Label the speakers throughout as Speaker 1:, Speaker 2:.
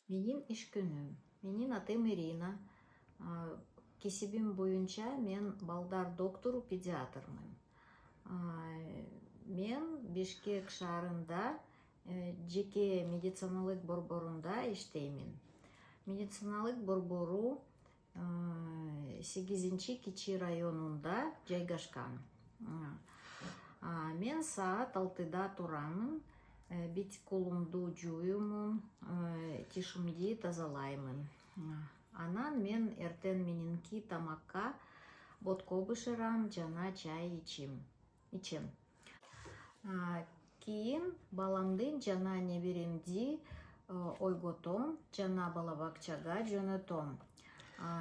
Speaker 1: Менин иш күнүм. Менин атым Ирина. Кесибим боюнча мен балдар доктору педиатрмын. Мен Бишкек шаарында жеке медициналык борборунда иштеймин. Медициналык борбору 8 кичи районунда жайгашкан. Мен саат 6-да турамын. Бит колумду жуумун, тишимди тазалаймын. Анан мен эртең мененки тамакка ботко бышырам жана чай ичем. Кийин баламды жана неберемди ойготом жана бала бакчага жөнөтөм.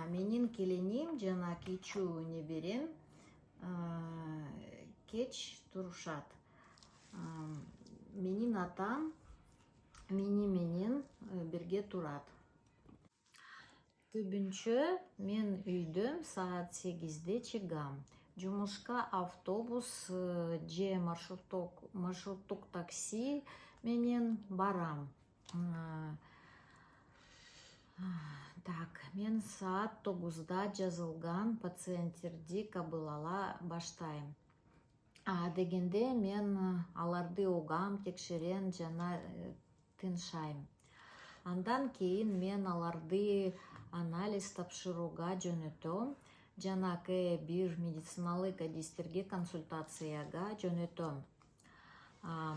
Speaker 1: Менин келиним жана кичүү неберем кеч турушат. Менин атам мени менен бирге турат. Көбүнчө мен үйдөн саат 8-де чыгам. Жумушка автобус же маршруттук такси менен барам. Мен саат 9-да жазылган пациенттерди кабыл ала баштайм. Дегенде мен аларды угам, текшерем жана тыншайм. Андан кийин мен аларды анализ тапшырууга жөнөтөм жана К1 медициналык адистерге консультацияга жөнөтөм.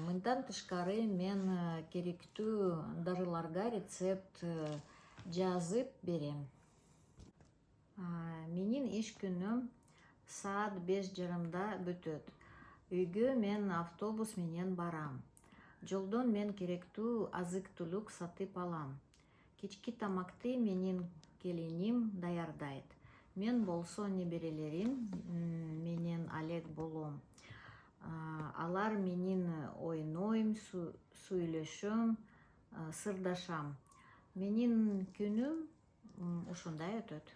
Speaker 1: Мындан тышкары мен керектүү дарыларга рецепт жазып берем. Менин иш күнүм саат 5:30-да бүтөт. Үйгө мен автобус менен барам. Жолдон мен керектүү азык-түлүк сатып алам. Кечки тамакты менин келиним даярдайт. Мен болсо неберелерим менен алек болом. Алар менен ойнойм, сүйлөшөм, сырдашам. Менин күнүм ушундай өтөт.